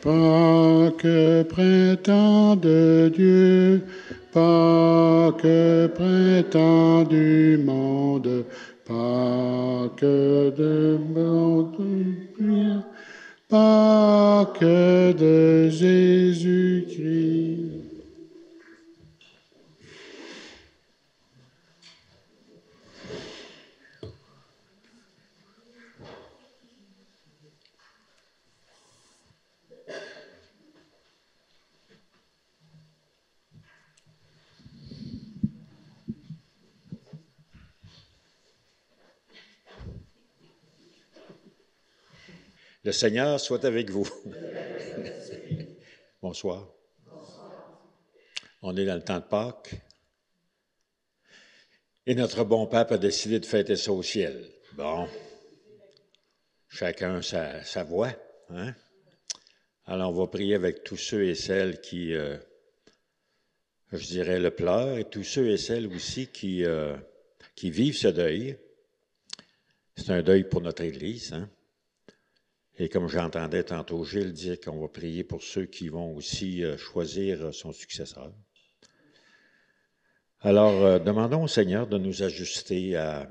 Pâques, printemps de Dieu, Pâques, printemps du monde, Pâques de monde, Pâques de Jésus-Christ. Le Seigneur soit avec vous. Bonsoir. On est dans le temps de Pâques. Et notre bon pape a décidé de fêter ça au ciel. Bon. Chacun sa voix. Hein? Alors, on va prier avec tous ceux et celles qui, je dirais, le pleurent, et tous ceux et celles aussi qui vivent ce deuil. C'est un deuil pour notre Église, hein? Et comme j'entendais tantôt Gilles dire qu'on va prier pour ceux qui vont aussi choisir son successeur. Alors, demandons au Seigneur de nous ajuster à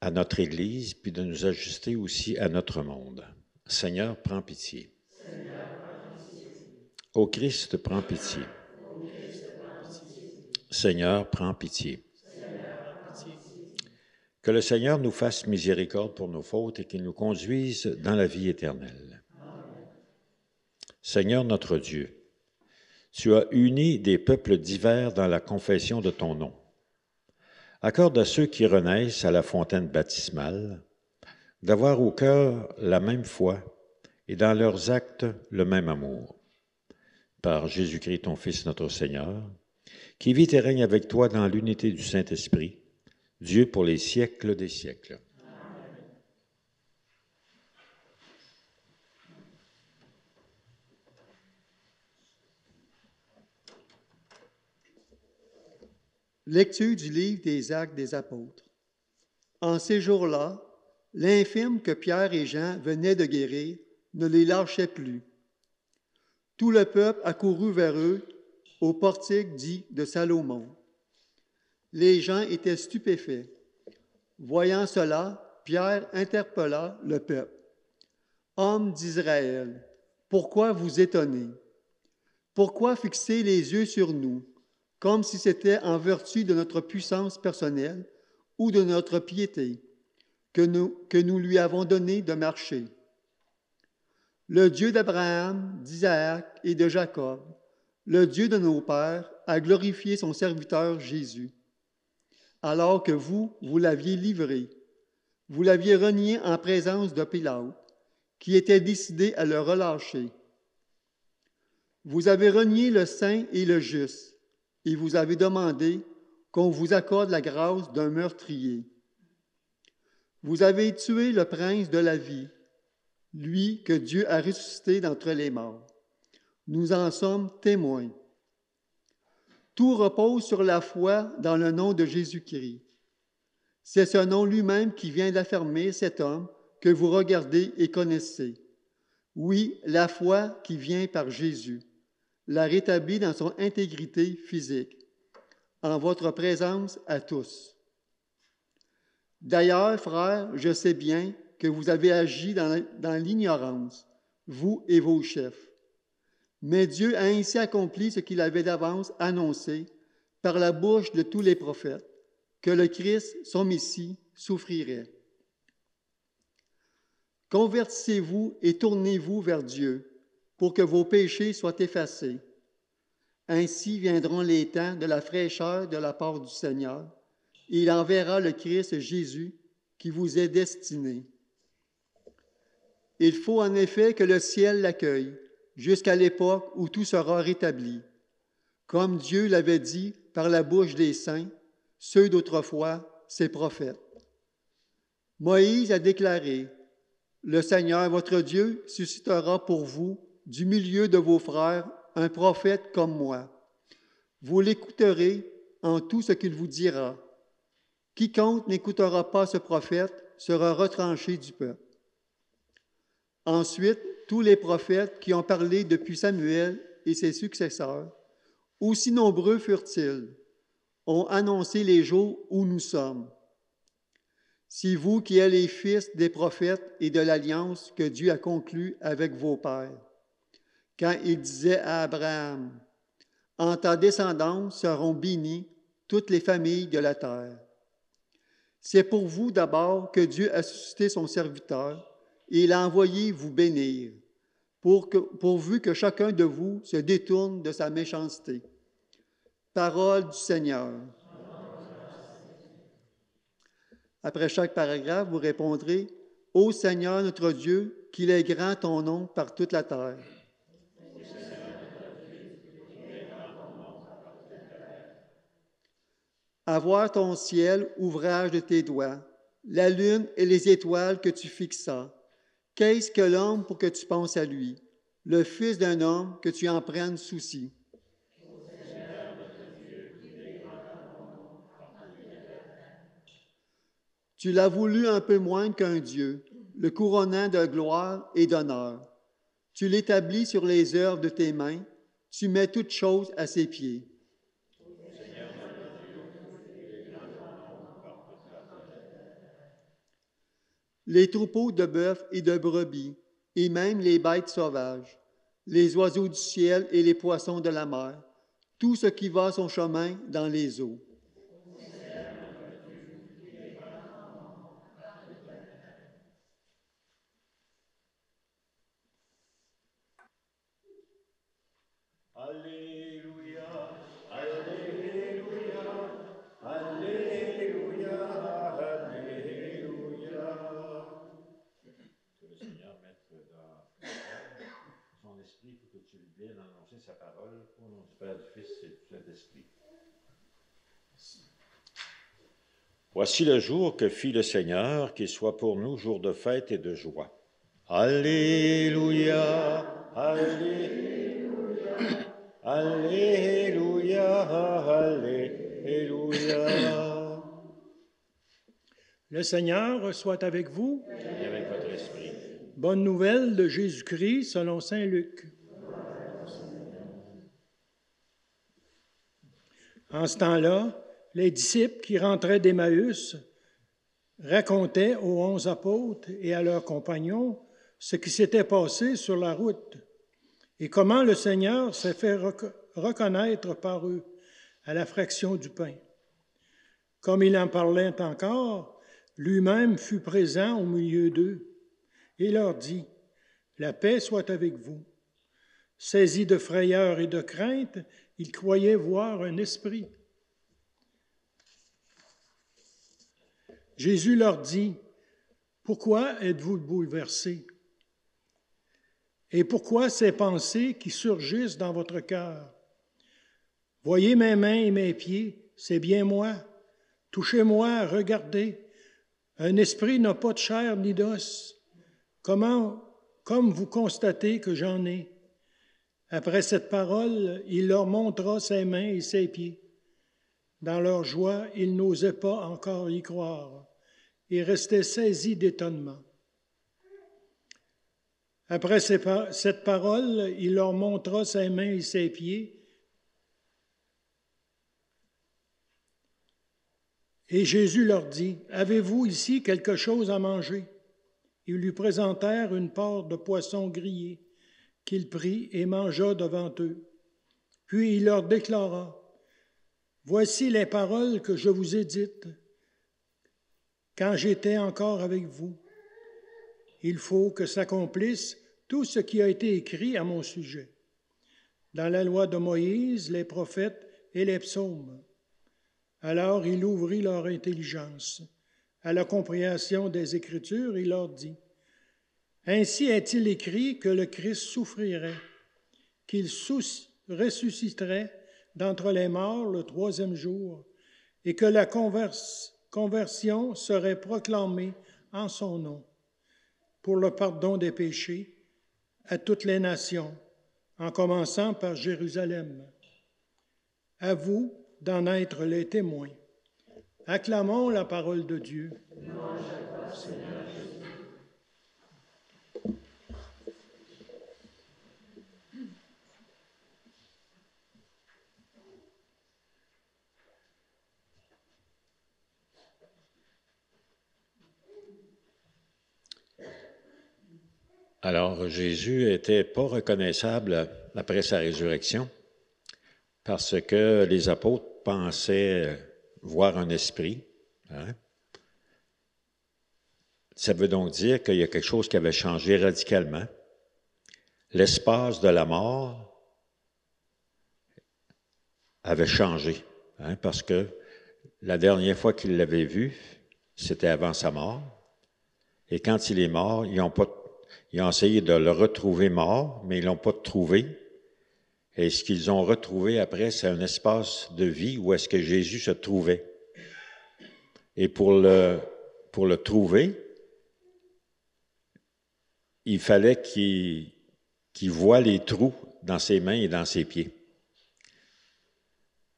notre Église, puis de nous ajuster aussi à notre monde. Seigneur, prends pitié. Ô Christ, prends pitié. Seigneur, prends pitié. Que le Seigneur nous fasse miséricorde pour nos fautes et qu'il nous conduise dans la vie éternelle. Seigneur notre Dieu, tu as uni des peuples divers dans la confession de ton nom. Accorde à ceux qui renaissent à la fontaine baptismale d'avoir au cœur la même foi et dans leurs actes le même amour. Par Jésus-Christ, ton Fils, notre Seigneur, qui vit et règne avec toi dans l'unité du Saint-Esprit, Dieu pour les siècles des siècles. Amen. Lecture du livre des Actes des Apôtres. En ces jours-là, l'infirme que Pierre et Jean venaient de guérir ne les lâchait plus. Tout le peuple accourut vers eux au portique dit de Salomon. Les gens étaient stupéfaits. Voyant cela, Pierre interpella le peuple. « Hommes d'Israël, pourquoi vous étonnez? Pourquoi fixer les yeux sur nous, comme si c'était en vertu de notre puissance personnelle ou de notre piété que nous lui avons donné de marcher? Le Dieu d'Abraham, d'Isaac et de Jacob, le Dieu de nos pères, a glorifié son serviteur Jésus. Alors que vous l'aviez livré, vous l'aviez renié en présence de Pilate, qui était décidé à le relâcher. Vous avez renié le saint et le juste, et vous avez demandé qu'on vous accorde la grâce d'un meurtrier. Vous avez tué le prince de la vie, lui que Dieu a ressuscité d'entre les morts. Nous en sommes témoins. Tout repose sur la foi dans le nom de Jésus-Christ. C'est ce nom lui-même qui vient d'affirmer cet homme que vous regardez et connaissez. Oui, la foi qui vient par Jésus l'a rétabli dans son intégrité physique, en votre présence à tous. D'ailleurs, frères, je sais bien que vous avez agi dans l'ignorance, vous et vos chefs. Mais Dieu a ainsi accompli ce qu'il avait d'avance annoncé par la bouche de tous les prophètes, que le Christ, son Messie, souffrirait. Convertissez-vous et tournez-vous vers Dieu pour que vos péchés soient effacés. Ainsi viendront les temps de la fraîcheur de la part du Seigneur, et il enverra le Christ Jésus qui vous est destiné. Il faut en effet que le ciel l'accueille jusqu'à l'époque où tout sera rétabli, comme Dieu l'avait dit par la bouche des saints, ceux d'autrefois, ses prophètes. Moïse a déclaré, « Le Seigneur, votre Dieu, suscitera pour vous, du milieu de vos frères, un prophète comme moi. Vous l'écouterez en tout ce qu'il vous dira. Quiconque n'écoutera pas ce prophète sera retranché du peuple. » Ensuite, tous les prophètes qui ont parlé depuis Samuel et ses successeurs, aussi nombreux furent-ils, ont annoncé les jours où nous sommes. Si vous qui êtes les fils des prophètes et de l'alliance que Dieu a conclue avec vos pères, quand il disait à Abraham, « En ta descendance seront bénies toutes les familles de la terre. » C'est pour vous d'abord que Dieu a suscité son serviteur et il a envoyé vous bénir, pourvu que chacun de vous se détourne de sa méchanceté. Parole du Seigneur. Après chaque paragraphe, vous répondrez « Ô Seigneur notre Dieu, qu'il est grand ton nom par toute la terre. » À voir ton ciel, ouvrage de tes doigts, la lune et les étoiles que tu fixas. Qu'est-ce que l'homme pour que tu penses à lui, le fils d'un homme que tu en prennes souci? Tu l'as voulu un peu moins qu'un Dieu, le couronnant de gloire et d'honneur. Tu l'établis sur les œuvres de tes mains, tu mets toutes choses à ses pieds. Les troupeaux de bœufs et de brebis, et même les bêtes sauvages, les oiseaux du ciel et les poissons de la mer, tout ce qui va son chemin dans les eaux. Alléluia, Alléluia, Alléluia, Alléluia. Que le Seigneur mette dans son esprit pour que tu viennes annoncer sa parole au nom du Père, du Fils et du Saint-Esprit. Voici le jour que fit le Seigneur, qu'il soit pour nous jour de fête et de joie. Alléluia, Alléluia, Alléluia, Alléluia. Le Seigneur soit avec vous. Et avec votre esprit. Bonne nouvelle de Jésus-Christ selon saint Luc. En ce temps-là, les disciples qui rentraient d'Emmaüs racontaient aux 11 apôtres et à leurs compagnons ce qui s'était passé sur la route et comment le Seigneur s'est fait reconnaître par eux à la fraction du pain. Comme il en parlait encore, lui-même fut présent au milieu d'eux et leur dit, « La paix soit avec vous. » Saisis de frayeur et de crainte, ils croyaient voir un esprit. Jésus leur dit, « Pourquoi êtes-vous bouleversés? Et pourquoi ces pensées qui surgissent dans votre cœur? Voyez mes mains et mes pieds, c'est bien moi. Touchez-moi, regardez. Un esprit n'a pas de chair ni d'os. Comme vous constatez que j'en ai. » Après cette parole, il leur montra ses mains et ses pieds. Dans leur joie, ils n'osaient pas encore y croire et restaient saisis d'étonnement. Après cette parole, il leur montra ses mains et ses pieds. Et Jésus leur dit, « Avez-vous ici quelque chose à manger? » Ils lui présentèrent une part de poisson grillé qu'il prit et mangea devant eux. Puis il leur déclara, « Voici les paroles que je vous ai dites quand j'étais encore avec vous. Il faut que s'accomplisse tout ce qui a été écrit à mon sujet, dans la loi de Moïse, les prophètes et les psaumes. » Alors il ouvrit leur intelligence à la compréhension des Écritures et leur dit, « Ainsi est-il écrit que le Christ souffrirait, qu'il ressusciterait d'entre les morts le troisième jour, et que la conversion serait proclamée en son nom, pour le pardon des péchés à toutes les nations, en commençant par Jérusalem. À vous d'en être les témoins. » Acclamons la parole de Dieu. Louange à toi, Seigneur Jésus. Alors, Jésus n'était pas reconnaissable après sa résurrection parce que les apôtres pensaient voir un esprit. Hein? Ça veut donc dire qu'il y a quelque chose qui avait changé radicalement. L'espace de la mort avait changé, hein, parce que la dernière fois qu'il l'avait vu, c'était avant sa mort. Et quand il est mort, ils ont essayé de le retrouver mort, mais ils ne l'ont pas trouvé. Et ce qu'ils ont retrouvé après, c'est un espace de vie où est-ce que Jésus se trouvait. Et pour le trouver, il fallait qu'il voie les trous dans ses mains et dans ses pieds.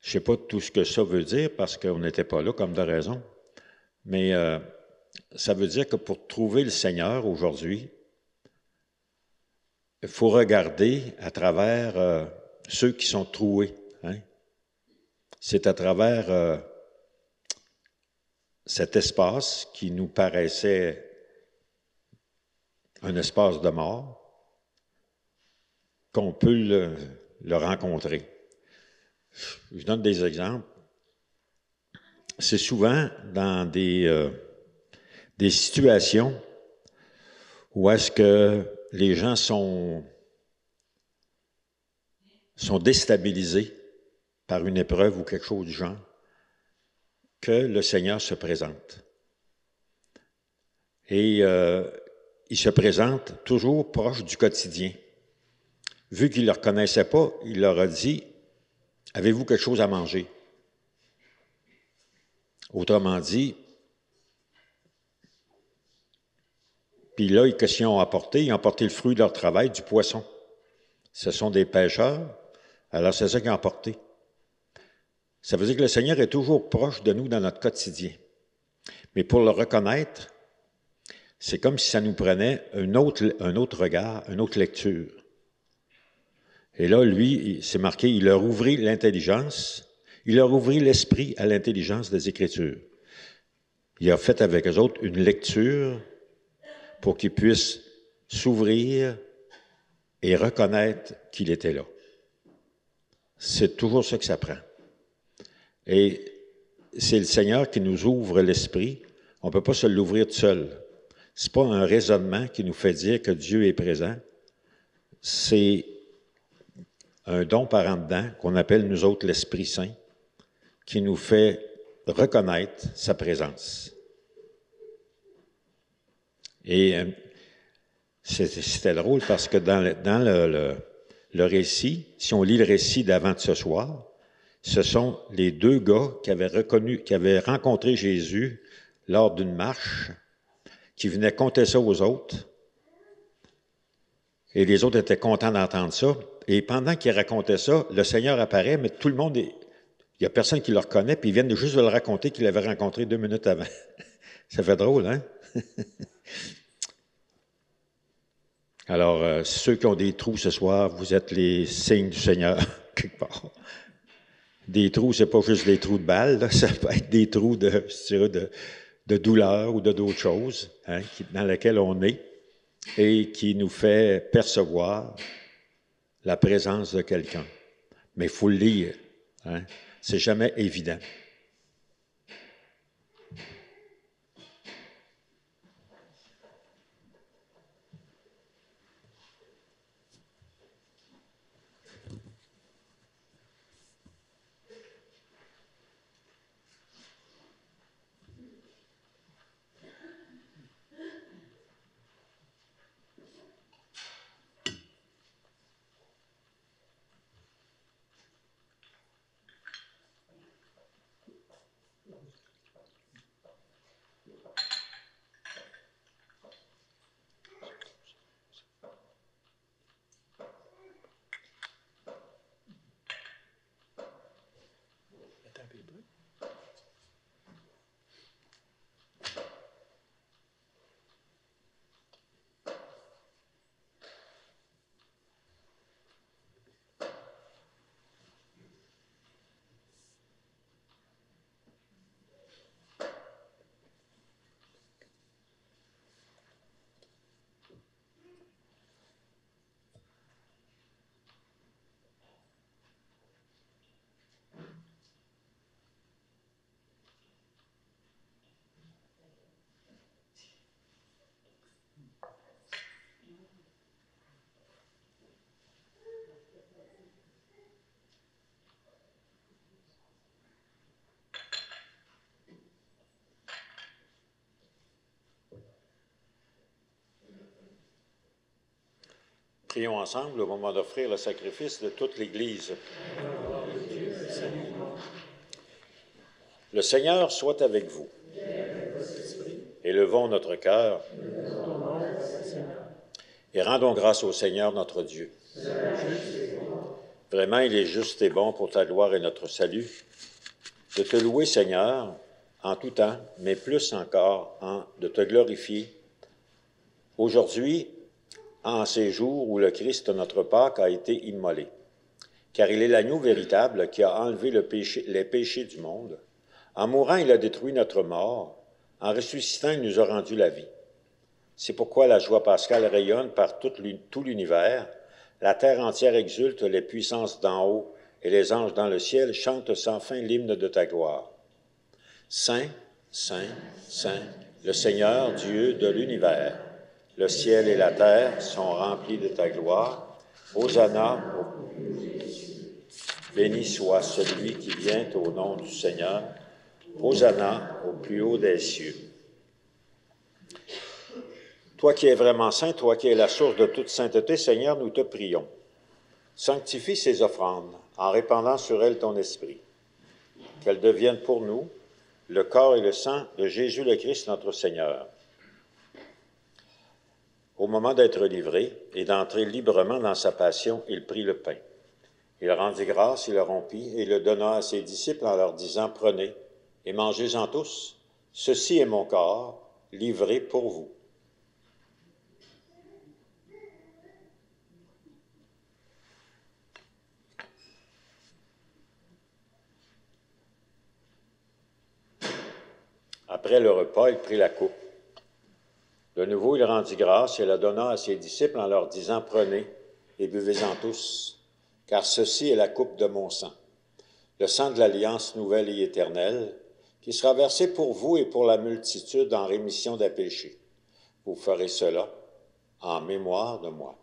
Je ne sais pas tout ce que ça veut dire parce qu'on n'était pas là comme de raison, mais ça veut dire que pour trouver le Seigneur aujourd'hui, il faut regarder à travers ceux qui sont troués. Hein? C'est à travers cet espace qui nous paraissait un espace de mort qu'on peut le rencontrer. Je donne des exemples. C'est souvent dans des situations où est-ce que les gens sont déstabilisés par une épreuve ou quelque chose du genre, que le Seigneur se présente. Et il se présente toujours proche du quotidien. Vu qu'il ne le reconnaissait pas, il leur a dit « Avez-vous quelque chose à manger? » Autrement dit, puis là, qu'est-ce qu'ils ont apporté? Ils ont apporté le fruit de leur travail, du poisson. Ce sont des pêcheurs, alors c'est ça qu'ils ont apporté. Ça veut dire que le Seigneur est toujours proche de nous dans notre quotidien. Mais pour le reconnaître, c'est comme si ça nous prenait un autre regard, une autre lecture. Et là, lui, c'est marqué, il leur ouvrit l'intelligence, il leur ouvrit l'esprit à l'intelligence des Écritures. Il a fait avec eux autres une lecture pour qu'ils puissent s'ouvrir et reconnaître qu'il était là. C'est toujours ça que ça prend. Et c'est le Seigneur qui nous ouvre l'esprit. On ne peut pas se l'ouvrir tout seul. Ce n'est pas un raisonnement qui nous fait dire que Dieu est présent. C'est un don par en dedans qu'on appelle nous autres l'Esprit Saint qui nous fait reconnaître sa présence. Et c'était drôle parce que dans le récit, si on lit le récit d'avant de ce soir, ce sont les deux gars qui avaient rencontré Jésus lors d'une marche, qui venaient conter ça aux autres. Et les autres étaient contents d'entendre ça. Et pendant qu'ils racontaient ça, le Seigneur apparaît, mais tout le monde, il n'y a personne qui le reconnaît, puis ils viennent juste de le raconter qu'il l'avait rencontré 2 minutes avant. Ça fait drôle, hein? Alors, ceux qui ont des trous ce soir, vous êtes les signes du Seigneur, quelque part. Des trous, c'est pas juste des trous de balles, là, ça peut être des trous de douleur ou d'autres choses, hein, dans lesquels on est et qui nous fait percevoir la présence de quelqu'un. Mais il faut le lire. Hein? C'est jamais évident. Prions ensemble au moment d'offrir le sacrifice de toute l'Église. Le Seigneur soit avec vous. Élevons notre cœur et rendons grâce au Seigneur notre Dieu. Vraiment, il est juste et bon pour ta gloire et notre salut de te louer, Seigneur, en tout temps, mais plus encore de te glorifier. Aujourd'hui, en ces jours où le Christ, notre Pâque, a été immolé, car il est l'agneau véritable qui a enlevé les péchés du monde. En mourant, il a détruit notre mort. En ressuscitant, il nous a rendu la vie. C'est pourquoi la joie pascale rayonne par tout l'univers. La terre entière exulte, les puissances d'en haut et les anges dans le ciel chantent sans fin l'hymne de ta gloire. Saint, Saint, Saint, le Seigneur Dieu de l'univers. Le ciel et la terre sont remplis de ta gloire. Hosanna, béni soit celui qui vient au nom du Seigneur. Hosanna au plus haut des cieux. Toi qui es vraiment saint, toi qui es la source de toute sainteté, Seigneur, nous te prions. Sanctifie ces offrandes en répandant sur elles ton esprit. Qu'elles deviennent pour nous le corps et le sang de Jésus le Christ, notre Seigneur. Au moment d'être livré et d'entrer librement dans sa passion, il prit le pain. Il rendit grâce, il le rompit et le donna à ses disciples en leur disant, « Prenez et mangez-en tous. Ceci est mon corps, livré pour vous. » Après le repas, il prit la coupe. De nouveau, il rendit grâce et la donna à ses disciples en leur disant, « Prenez et buvez-en tous, car ceci est la coupe de mon sang, le sang de l'alliance nouvelle et éternelle, qui sera versé pour vous et pour la multitude en rémission des péchés. Vous ferez cela en mémoire de moi. »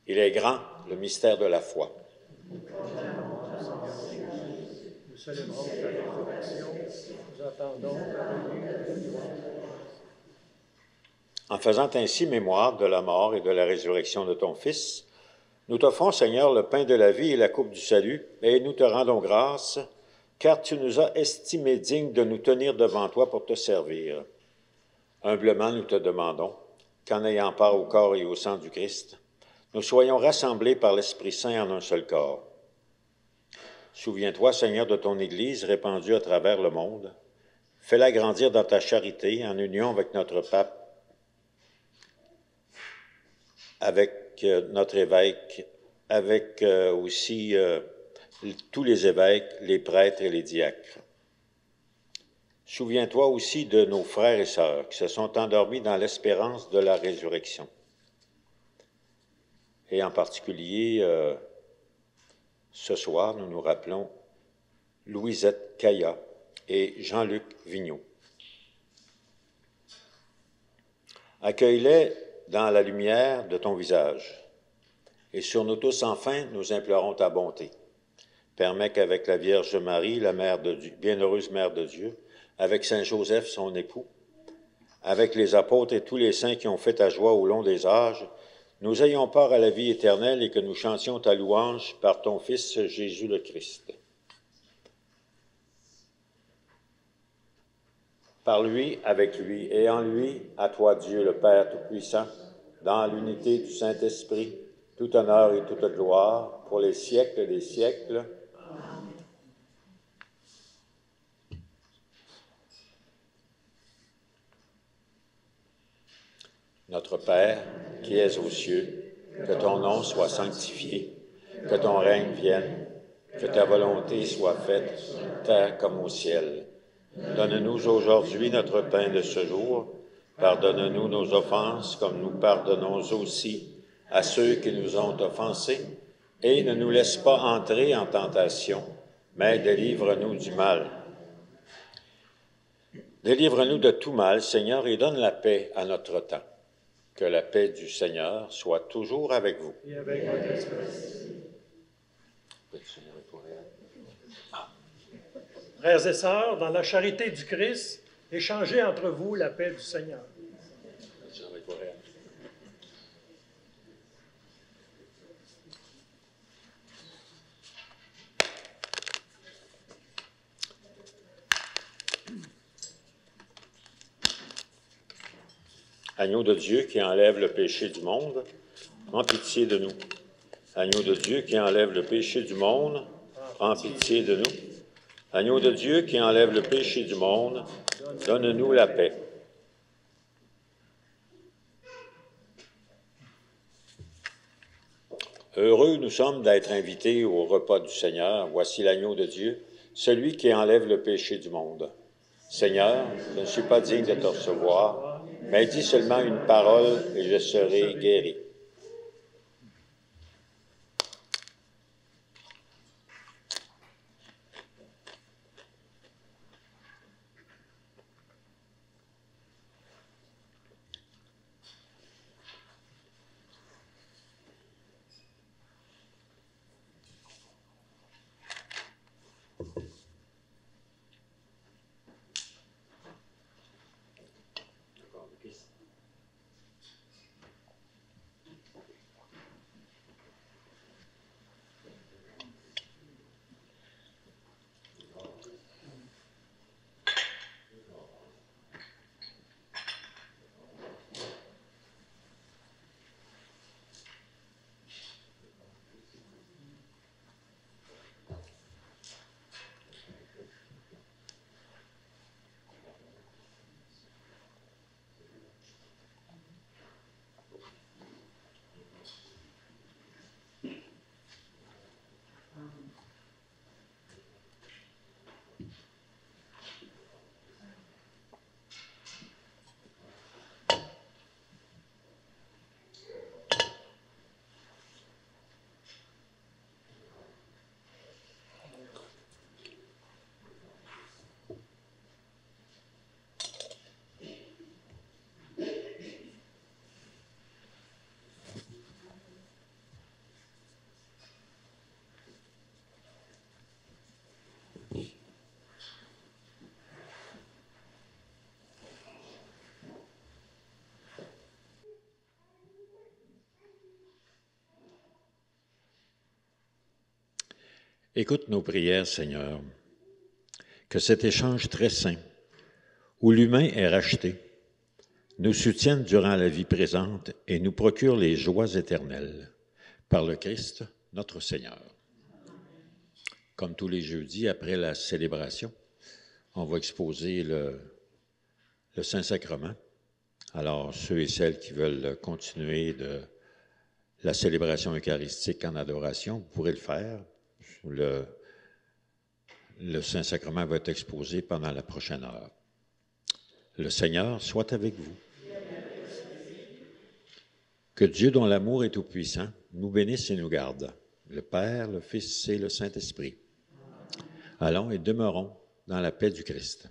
Il est grand, le mystère de la foi. Nous célébrons ta résurrection, nous attendons ta venue. En faisant ainsi mémoire de la mort et de la résurrection de ton Fils, nous t'offrons, Seigneur, le pain de la vie et la coupe du salut, et nous te rendons grâce, car tu nous as estimés dignes de nous tenir devant toi pour te servir. Humblement, nous te demandons qu'en ayant part au corps et au sang du Christ, nous soyons rassemblés par l'Esprit Saint en un seul corps. Souviens-toi, Seigneur, de ton Église répandue à travers le monde. Fais-la grandir dans ta charité en union avec notre pape, avec notre évêque, avec aussi tous les évêques, les prêtres et les diacres. Souviens-toi aussi de nos frères et sœurs qui se sont endormis dans l'espérance de la résurrection. Et en particulier, ce soir, nous nous rappelons Louisette Caillat et Jean-Luc Vigneault. Accueille-les dans la lumière de ton visage. Et sur nous tous, enfin, nous implorons ta bonté. Permets qu'avec la Vierge Marie, la mère de Dieu, bienheureuse Mère de Dieu, avec Saint Joseph, son époux, avec les apôtres et tous les saints qui ont fait ta joie au long des âges, nous ayons part à la vie éternelle et que nous chantions ta louange par ton Fils Jésus le Christ. Par lui, avec lui et en lui, à toi Dieu le Père Tout-Puissant, dans l'unité du Saint-Esprit, tout honneur et toute gloire pour les siècles des siècles. Amen. Notre Père, qui es aux cieux, que ton nom soit sanctifié, que ton règne vienne, que ta volonté soit faite, terre comme au ciel. Donne-nous aujourd'hui notre pain de ce jour. Pardonne-nous nos offenses, comme nous pardonnons aussi à ceux qui nous ont offensés. Et ne nous laisse pas entrer en tentation, mais délivre-nous du mal. Délivre-nous de tout mal, Seigneur, et donne la paix à notre temps. Que la paix du Seigneur soit toujours avec vous. Et avec votre esprit. Frères et sœurs, dans la charité du Christ, échangez entre vous la paix du Seigneur. Agneau de Dieu qui enlève le péché du monde, en pitié de nous. Agneau de Dieu qui enlève le péché du monde, en pitié de nous. Agneau de Dieu qui enlève le péché du monde, donne-nous la paix. Heureux nous sommes d'être invités au repas du Seigneur. Voici l'agneau de Dieu, celui qui enlève le péché du monde. Seigneur, je ne suis pas digne de te recevoir, mais dis seulement une parole et je serai guéri. Écoute nos prières, Seigneur, que cet échange très saint, où l'humain est racheté, nous soutienne durant la vie présente et nous procure les joies éternelles, par le Christ, notre Seigneur. Comme tous les jeudis, après la célébration, on va exposer le Saint-Sacrement. Alors, ceux et celles qui veulent continuer de la célébration eucharistique en adoration, vous pourrez le faire. Le Saint-Sacrement va être exposé pendant la prochaine heure. Le Seigneur soit avec vous. Que Dieu, dont l'amour est tout-puissant, nous bénisse et nous garde, le Père, le Fils et le Saint-Esprit. Allons et demeurons dans la paix du Christ.